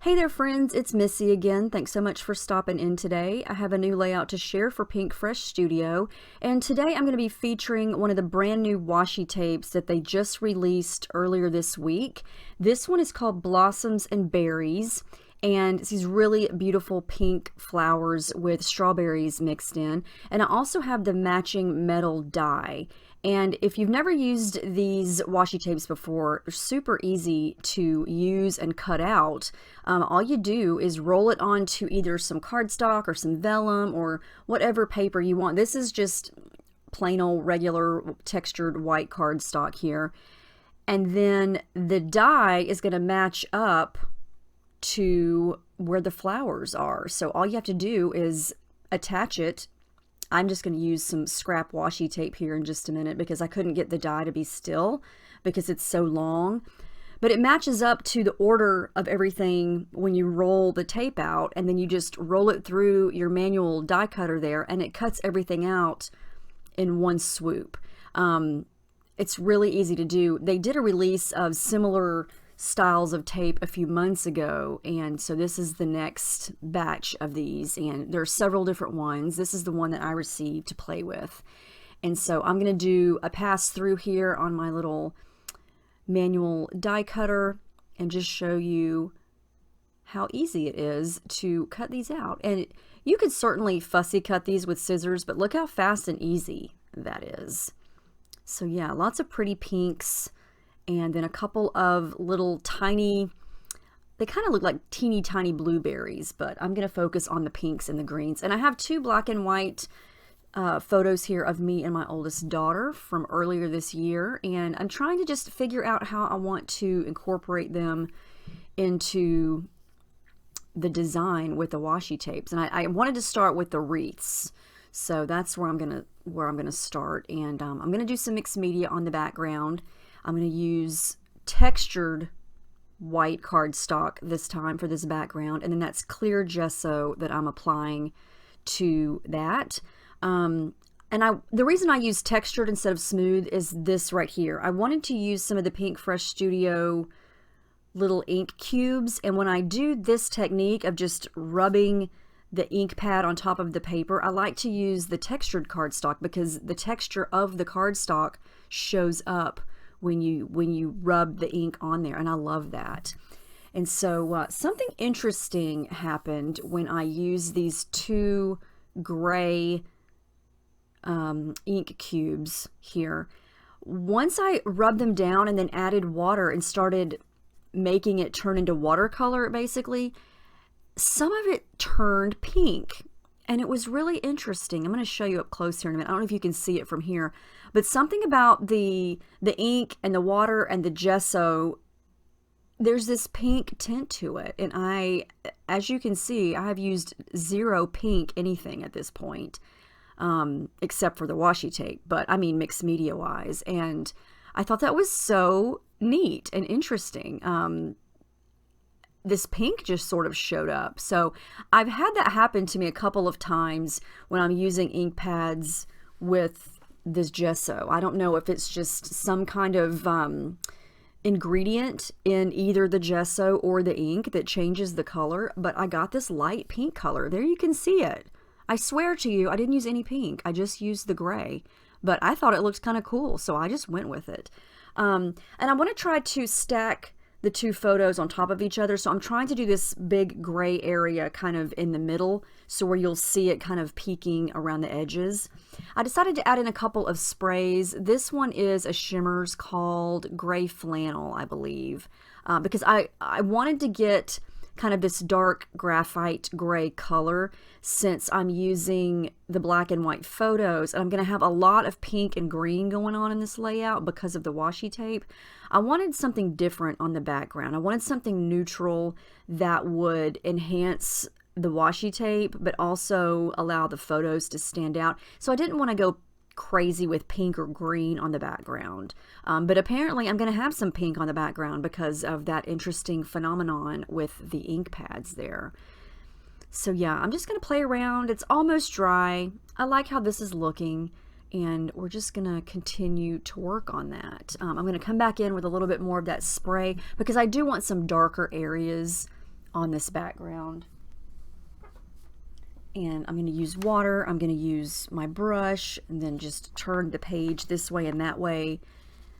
Hey there friends, it's Missy again. Thanks so much for stopping in today. I have a new layout to share for Pinkfresh Studio, and today I'm going to be featuring one of the brand new washi tapes that they just released earlier this week. This one is called Blossoms and Berries, and it's these really beautiful pink flowers with strawberries mixed in. And I also have the matching metal die. And if you've never used these washi tapes before, they're super easy to use and cut out. All you do is roll it onto either some cardstock or some vellum or whatever paper you want. This is just plain old regular textured white cardstock here. And then the die is going to match up to where the flowers are. So all you have to do is attach it. I'm just going to use some scrap washi tape here in just a minute because I couldn't get the die to be still because it's so long. But it matches up to the order of everything when you roll the tape out, and then you just roll it through your manual die cutter there, and it cuts everything out in one swoop. It's really easy to do. They did a release of similar styles of tape a few months ago, and so this is the next batch of these, and there are several different ones. This is the one that I received to play with, and so I'm going to do a pass through here on my little manual die cutter and just show you how easy it is to cut these out. And you could certainly fussy cut these with scissors, but look how fast and easy that is. So yeah, lots of pretty pinks, and then a couple of little tiny, they kind of look like teeny tiny blueberries, but I'm going to focus on the pinks and the greens. And I have two black and white photos here of me and my oldest daughter from earlier this year, and I'm trying to just figure out how I want to incorporate them into the design with the washi tapes. And I wanted to start with the wreaths, so that's where I'm gonna start. And I'm gonna do some mixed media on the background. I'm going to use textured white cardstock this time for this background, and then that's clear gesso that I'm applying to that. The reason I use textured instead of smooth is this right here. I wanted to use some of the Pinkfresh Studio little ink cubes, and when I do this technique of just rubbing the ink pad on top of the paper, I like to use the textured cardstock because the texture of the cardstock shows up when you rub the ink on there, and I love that. And so something interesting happened when I used these two gray ink cubes here. Once I rubbed them down and then added water and started making it turn into watercolor, basically, some of it turned pink. And it was really interesting. I'm going to show you up close here in a minute. I don't know if you can see it from here, but something about the ink and the water and the gesso, there's this pink tint to it. And as you can see, I have used zero pink anything at this point, except for the washi tape, but I mean mixed media wise. And I thought that was so neat and interesting. This pink just sort of showed up. So I've had that happen to me a couple of times when I'm using ink pads with this gesso. I don't know if it's just some kind of ingredient in either the gesso or the ink that changes the color, but I got this light pink color. There you can see it. I swear to you, I didn't use any pink. I just used the gray, but I thought it looked kind of cool, so I just went with it. And I want to try to stack the two photos on top of each other. So I'm trying to do this big gray area kind of in the middle, so where you'll see it kind of peeking around the edges. I decided to add in a couple of sprays. This one is a shimmers called Gray Flannel, I believe, because I wanted to get kind of this dark graphite gray color since I'm using the black and white photos, and I'm going to have a lot of pink and green going on in this layout because of the washi tape. I wanted something different on the background. I wanted something neutral that would enhance the washi tape but also allow the photos to stand out. So I didn't want to go crazy with pink or green on the background, but apparently I'm going to have some pink on the background because of that interesting phenomenon with the ink pads there. So yeah, I'm just going to play around. It's almost dry. I like how this is looking, and we're just going to continue to work on that. I'm going to come back in with a little bit more of that spray because I do want some darker areas on this background. And I'm going to use water, I'm going to use my brush, and then just turn the page this way and that way,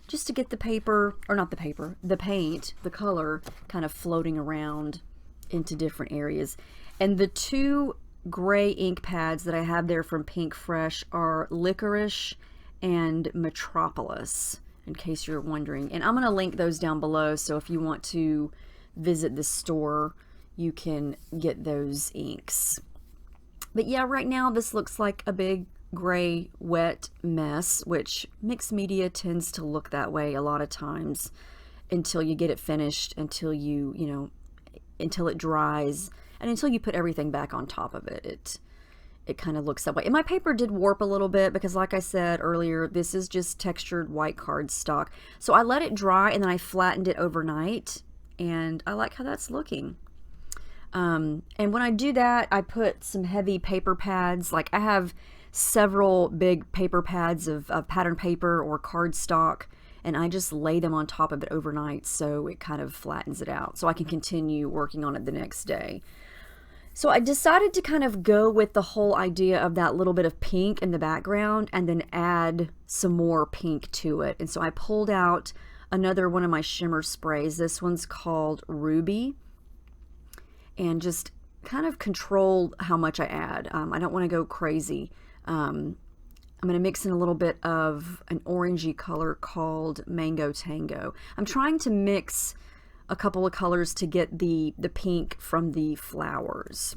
just to get the paper, or not the paper, the paint, the color, kind of floating around into different areas. And the two gray ink pads that I have there from Pinkfresh are Licorice and Metropolis, in case you're wondering. And I'm going to link those down below, so if you want to visit the store, you can get those inks. But yeah, right now this looks like a big gray wet mess, which mixed media tends to look that way a lot of times until you get it finished, until until it dries, and until you put everything back on top of it. It kind of looks that way. And my paper did warp a little bit because, like I said earlier, this is just textured white cardstock. So I let it dry and then I flattened it overnight, and I like how that's looking. And when I do that, I put some heavy paper pads. Like I have several big paper pads of pattern paper or cardstock, and I just lay them on top of it overnight so it kind of flattens it out so I can continue working on it the next day. So I decided to kind of go with the whole idea of that little bit of pink in the background and then add some more pink to it. And so I pulled out another one of my shimmer sprays. This one's called Ruby. And just kind of control how much I add. I don't want to go crazy. I'm going to mix in a little bit of an orangey color called Mango Tango. I'm trying to mix a couple of colors to get the pink from the flowers.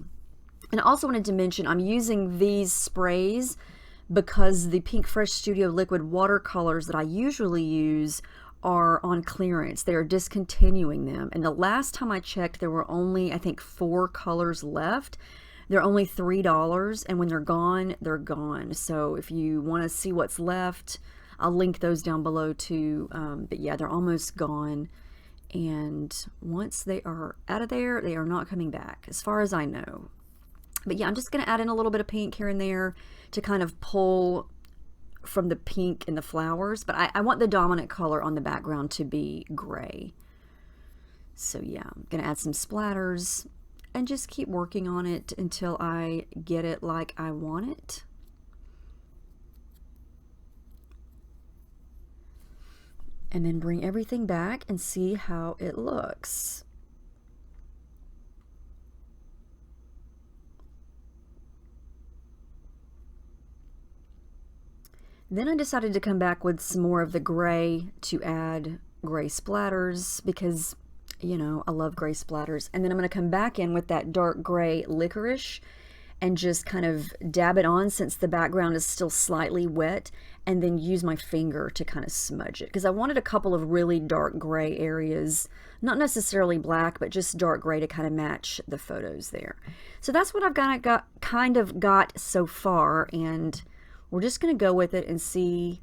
And I also wanted to mention I'm using these sprays because the Pinkfresh Studio Liquid watercolors that I usually use are on clearance. They are discontinuing them, and the last time I checked there were only, I think, 4 colors left. They're only $3, and when they're gone, they're gone. So if you want to see what's left, I'll link those down below too. But yeah, they're almost gone, and once they are out of there, they are not coming back as far as I know. But yeah, I'm just going to add in a little bit of pink here and there to kind of pull from the pink in the flowers, but I want the dominant color on the background to be gray. So yeah, I'm gonna add some splatters and just keep working on it until I get it like I want it. And then bring everything back and see how it looks. Then I decided to come back with some more of the gray to add gray splatters because, you know, I love gray splatters. And then I'm going to come back in with that dark gray Licorice and just kind of dab it on since the background is still slightly wet, and then use my finger to kind of smudge it because I wanted a couple of really dark gray areas, not necessarily black, but just dark gray to kind of match the photos there. So that's what I've kind of got so far, and we're just going to go with it and see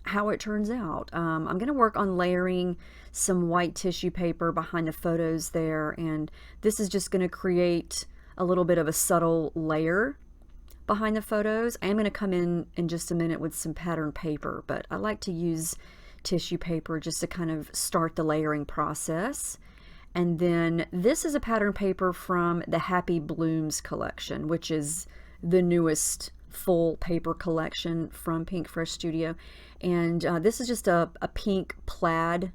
how it turns out. I'm going to work on layering some white tissue paper behind the photos there, and this is just going to create a little bit of a subtle layer behind the photos. I am going to come in just a minute with some pattern paper, but I like to use tissue paper just to kind of start the layering process. And then this is a pattern paper from the Happy Blooms collection, which is the newest full paper collection from Pinkfresh Studio. And this is just a pink plaid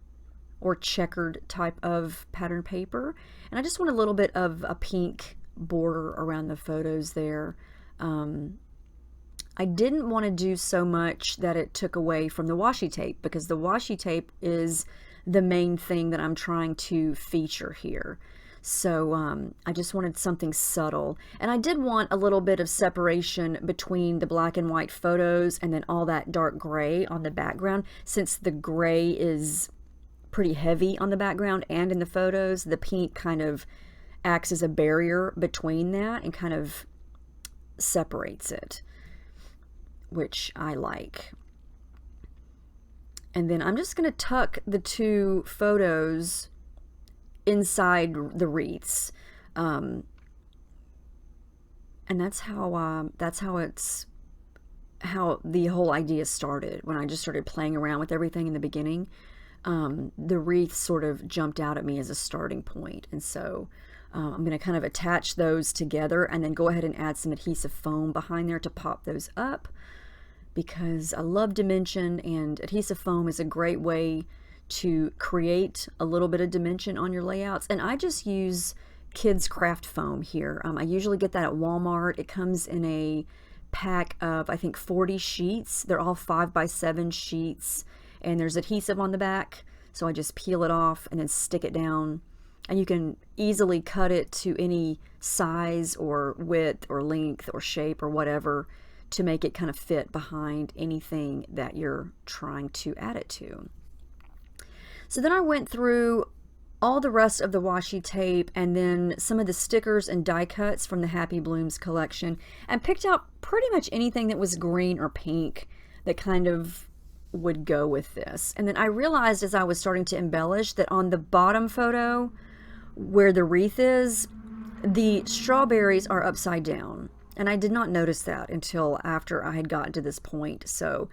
or checkered type of pattern paper. And I just want a little bit of a pink border around the photos there. I didn't want to do so much that it took away from the washi tape, because the washi tape is the main thing that I'm trying to feature here. So I just wanted something subtle, and I did want a little bit of separation between the black and white photos and then all that dark gray on the background. Since the gray is pretty heavy on the background and in the photos, the pink kind of acts as a barrier between that and kind of separates it, which I like. And then I'm just going to tuck the two photos inside the wreaths, and that's how the whole idea started. When I just started playing around with everything in the beginning, the wreath sort of jumped out at me as a starting point, and so I'm going to kind of attach those together and then go ahead and add some adhesive foam behind there to pop those up, because I love dimension, and adhesive foam is a great way to create a little bit of dimension on your layouts. And I just use kids craft foam here. I usually get that at Walmart. It comes in a pack of, I think, 40 sheets. They're all 5x7 sheets, and there's adhesive on the back, so I just peel it off and then stick it down, and you can easily cut it to any size or width or length or shape or whatever to make it kind of fit behind anything that you're trying to add it to. So then I went through all the rest of the washi tape and then some of the stickers and die cuts from the Happy Blooms collection, and picked out pretty much anything that was green or pink that kind of would go with this. And then I realized as I was starting to embellish that on the bottom photo where the wreath is, the strawberries are upside down. And I did not notice that until after I had gotten to this point. So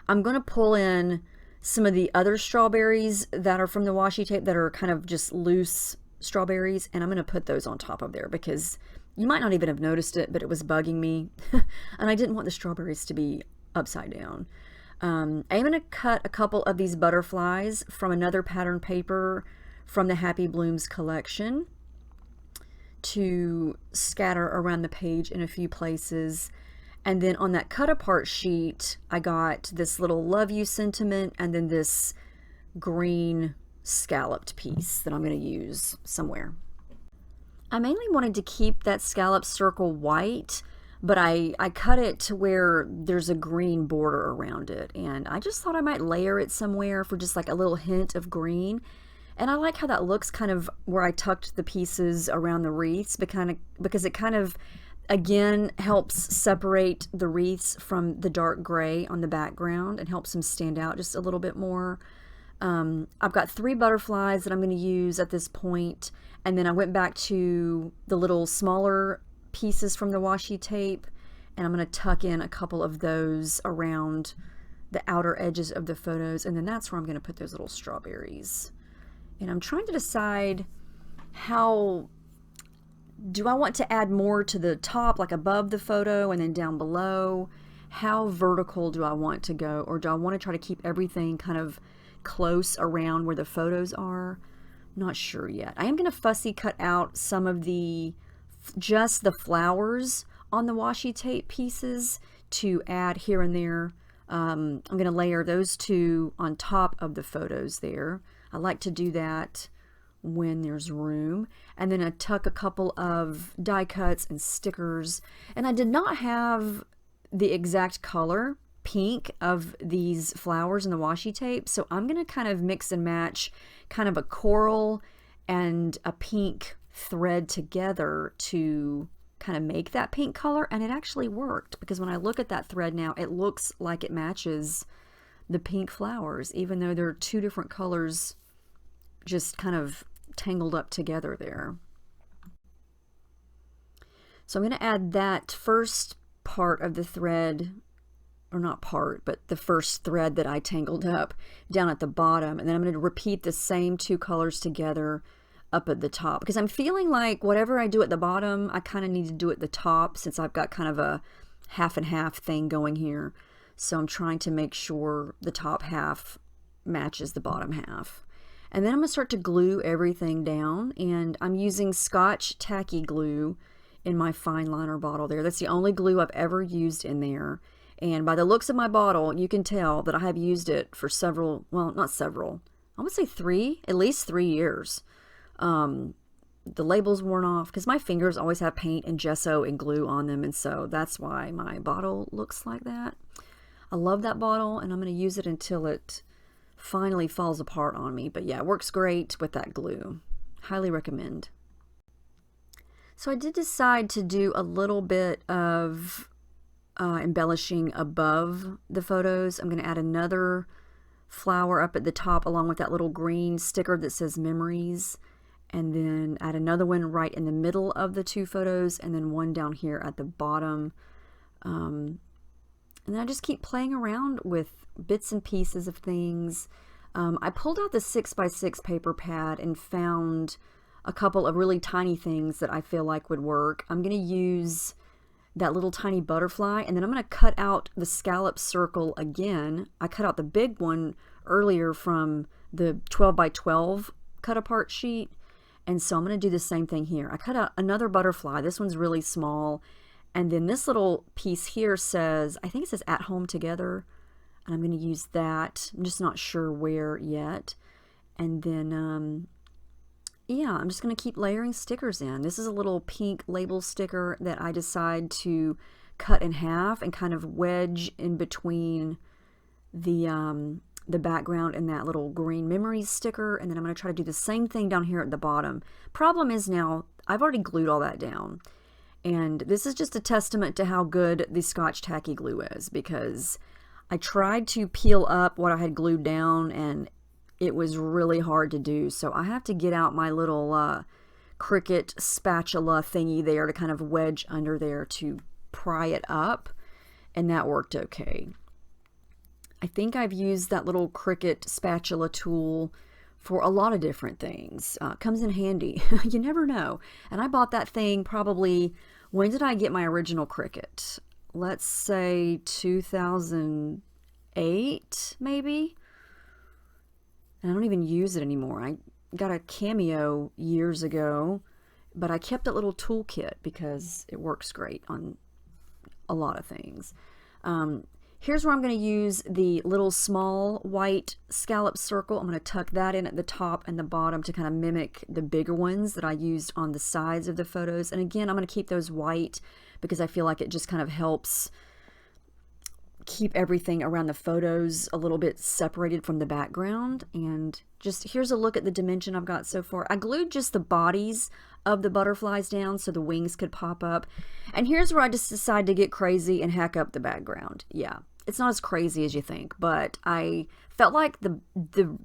I'm going to pull in some of the other strawberries that are from the washi tape that are kind of just loose strawberries, and I'm going to put those on top of there because you might not even have noticed it, but it was bugging me. And I didn't want the strawberries to be upside down. I'm going to cut a couple of these butterflies from another pattern paper from the Happy Blooms collection to scatter around the page in a few places. And then on that cut apart sheet, I got this little love you sentiment and then this green scalloped piece that I'm going to use somewhere. I mainly wanted to keep that scallop circle white, but I cut it to where there's a green border around it, and I just thought I might layer it somewhere for just like a little hint of green. And I like how that looks, kind of where I tucked the pieces around the wreaths, because it kind of, again, helps separate the wreaths from the dark gray on the background and helps them stand out just a little bit more. I've got 3 butterflies that I'm going to use at this point, and then I went back to the little smaller pieces from the washi tape, and I'm going to tuck in a couple of those around the outer edges of the photos, and then that's where I'm going to put those little strawberries. And I'm trying to decide, how do I want to add more to the top, like above the photo and then down below? How vertical do I want to go, or do I want to try to keep everything kind of close around where the photos are? Not sure yet. I am going to fussy cut out some of just the flowers on the washi tape pieces to add here and there. I'm going to layer those 2 on top of the photos there. I like to do that when there's room. And then I tuck a couple of die cuts and stickers. And I did not have the exact color pink of these flowers in the washi tape, so I'm going to kind of mix and match kind of a coral and a pink thread together to kind of make that pink color. And it actually worked, because when I look at that thread now, it looks like it matches the pink flowers, even though they're 2 different colors just kind of tangled up together there. So I'm going to add that first part of the thread, or not part, but the first thread that I tangled up down at the bottom, and then I'm going to repeat the same 2 colors together up at the top, because I'm feeling like whatever I do at the bottom, I kind of need to do at the top, since I've got kind of a half and half thing going here. So I'm trying to make sure the top half matches the bottom half. And then I'm going to start to glue everything down, and I'm using Scotch tacky glue in my fine liner bottle there. That's the only glue I've ever used in there. And by the looks of my bottle, you can tell that I have used it for several, well, not several, I would say at least 3 years. The label's worn off because my fingers always have paint and gesso and glue on them, and so that's why my bottle looks like that. I love that bottle, and I'm going to use it until it finally falls apart on me. But yeah, it works great with that glue. Highly recommend. So I did decide to do a little bit of embellishing above the photos. I'm going to add another flower up at the top along with that little green sticker that says memories, and then add another one right in the middle of the 2 photos, and then one down here at the bottom. And then I just keep playing around with bits and pieces of things. I pulled out the 6x6 paper pad and found a couple of really tiny things that I feel like would work. I'm going to use that little tiny butterfly, and then I'm going to cut out the scallop circle again. I cut out the big one earlier from the 12 by 12 cut apart sheet, and so I'm going to do the same thing here. I cut out another butterfly. This one's really small, and then this little piece here says, I think it says at home together, and I'm going to use that. I'm just not sure where yet. And then yeah, I'm just going to keep layering stickers in. This is a little pink label sticker that I decide to cut in half and kind of wedge in between the background and that little green memories sticker. And then I'm going to try to do the same thing down here at the bottom. Problem is now I've already glued all that down. And this is just a testament to how good the Scotch Tacky glue is, because I tried to peel up what I had glued down and it was really hard to do. So I have to get out my little Cricut spatula thingy there to kind of wedge under there to pry it up, and that worked okay. I think I've used that little Cricut spatula tool for a lot of different things. Comes in handy. You never know. And I bought that thing probably, when did I get my original Cricut? Let's say 2008 maybe. And I don't even use it anymore. I got a Cameo years ago, but I kept that little toolkit because it works great on a lot of things. Here's where I'm going to use the little small white scallop circle. I'm going to tuck that in at the top and the bottom to kind of mimic the bigger ones that I used on the sides of the photos. And again, I'm going to keep those white because I feel like it just kind of helps keep everything around the photos a little bit separated from the background. And just here's a look at the dimension I've got so far. I glued just the bodies of the butterflies down so the wings could pop up. And here's where I just decided to get crazy and hack up the background. Yeah, it's not as crazy as you think, but I felt like the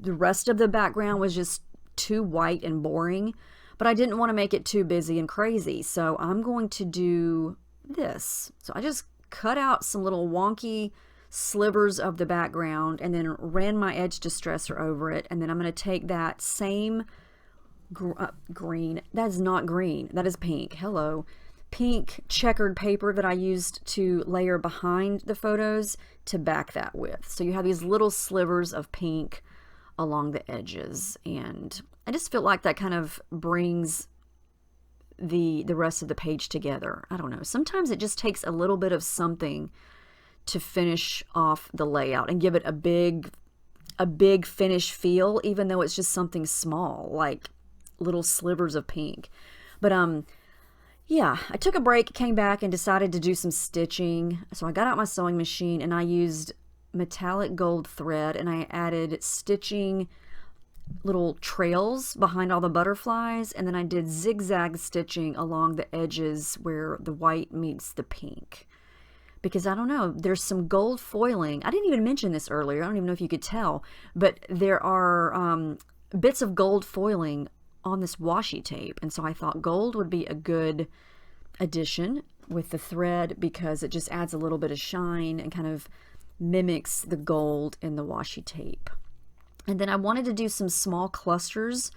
rest of the background was just too white and boring, but I didn't want to make it too busy and crazy. So I'm going to do this. So I just cut out some little wonky slivers of the background and then ran my edge distresser over it. And then I'm going to take that same green, that is not green, that is pink, hello, pink checkered paper that I used to layer behind the photos to back that with. So you have these little slivers of pink along the edges, and I just feel like that kind of brings the rest of the page together. I don't know, sometimes it just takes a little bit of something to finish off the layout and give it a big finish feel, even though it's just something small like little slivers of pink. But yeah, I took a break, came back, and decided to do some stitching. So I got out my sewing machine and I used metallic gold thread, and I added stitching little trails behind all the butterflies, and then I did zigzag stitching along the edges where the white meets the pink. Because I don't know, there's some gold foiling. I didn't even mention this earlier. I don't even know if you could tell, but there are bits of gold foiling on this washi tape, and so I thought gold would be a good addition with the thread because it just adds a little bit of shine and kind of mimics the gold in the washi tape. And then I wanted to do some small clusters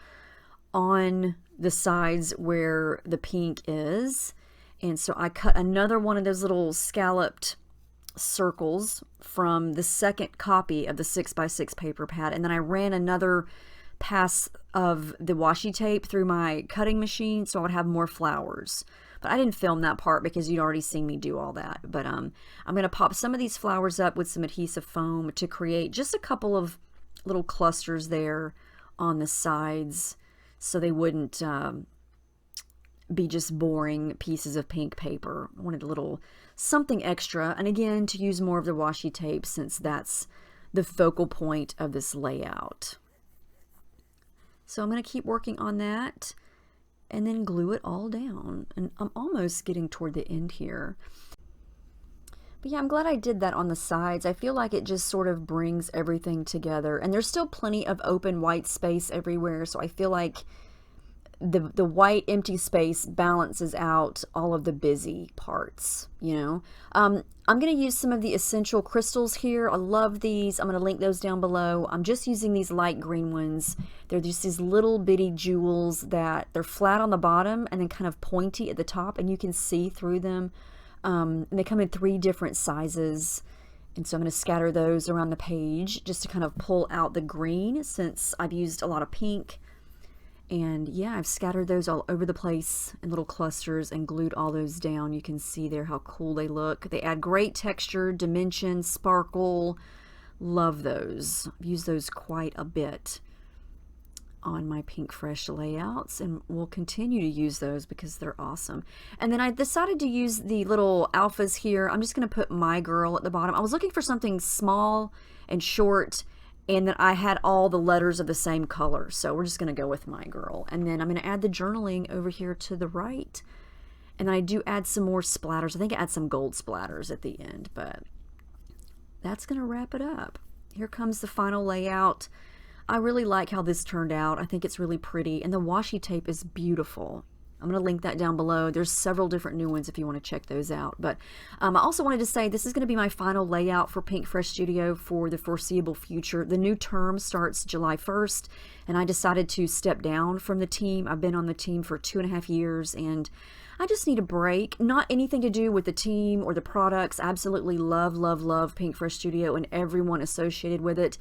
on the sides where the pink is, and so I cut another one of those little scalloped circles from the second copy of the 6x6 paper pad, and then I ran another pass of the washi tape through my cutting machine so I would have more flowers. But I didn't film that part because you'd already seen me do all that. But I'm going to pop some of these flowers up with some adhesive foam to create just a couple of little clusters there on the sides so they wouldn't be just boring pieces of pink paper. I wanted a little something extra, and again to use more of the washi tape since that's the focal point of this layout. So I'm going to keep working on that and then glue it all down. And I'm almost getting toward the end here. But yeah, I'm glad I did that on the sides. I feel like it just sort of brings everything together. And there's still plenty of open white space everywhere. So I feel like the white empty space balances out all of the busy parts, you know. I'm going to use some of the essential crystals here. I love these. I'm going to link those down below. I'm just using these light green ones. They're just these little bitty jewels that they're flat on the bottom and then kind of pointy at the top, and you can see through them. And they come in 3 different sizes. And so I'm going to scatter those around the page just to kind of pull out the green, since I've used a lot of pink. And yeah, I've scattered those all over the place in little clusters and glued all those down. You can see there how cool they look. They add great texture, dimension, sparkle. Love those. I've used those quite a bit on my Pinkfresh layouts, and we'll continue to use those because they're awesome. And then I decided to use the little alphas here. I'm just going to put My Girl at the bottom. I was looking for something small and short, and then I had all the letters of the same color, so we're just going to go with My Girl. And then I'm going to add the journaling over here to the right, and I do add some more splatters. I think I add some gold splatters at the end, but that's going to wrap it up. Here comes the final layout. I really like how this turned out. I think it's really pretty, and the washi tape is beautiful. I'm going to link that down below. There's several different new ones if you want to check those out. But I also wanted to say this is going to be my final layout for Pinkfresh Studio for the foreseeable future. The new term starts July 1st, and I decided to step down from the team. I've been on the team for 2.5 years, and I just need a break. Not anything to do with the team or the products. I absolutely love, love, love Pinkfresh Studio and everyone associated with it.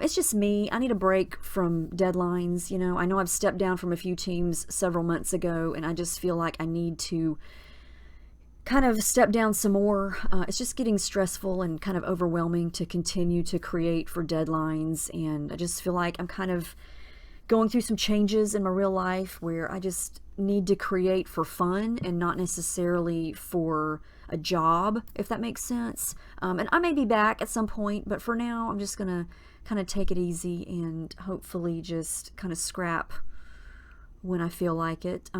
It's just me. I need a break from deadlines. You know, I know I've stepped down from a few teams several months ago, and I just feel like I need to kind of step down some more. It's just getting stressful and kind of overwhelming to continue to create for deadlines, and I just feel like I'm kind of going through some changes in my real life where I just need to create for fun and not necessarily for a job, if that makes sense. And I may be back at some point, but for now I'm just gonna kind of take it easy and hopefully just kind of scrap when I feel like it.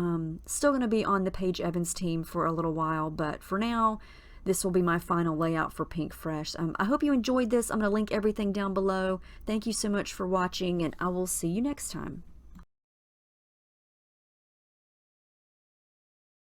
Still gonna be on the Paige Evans team for a little while, but for now this will be my final layout for Pinkfresh. I hope you enjoyed this. I'm gonna link everything down below. Thank you so much for watching, and I will see you next time.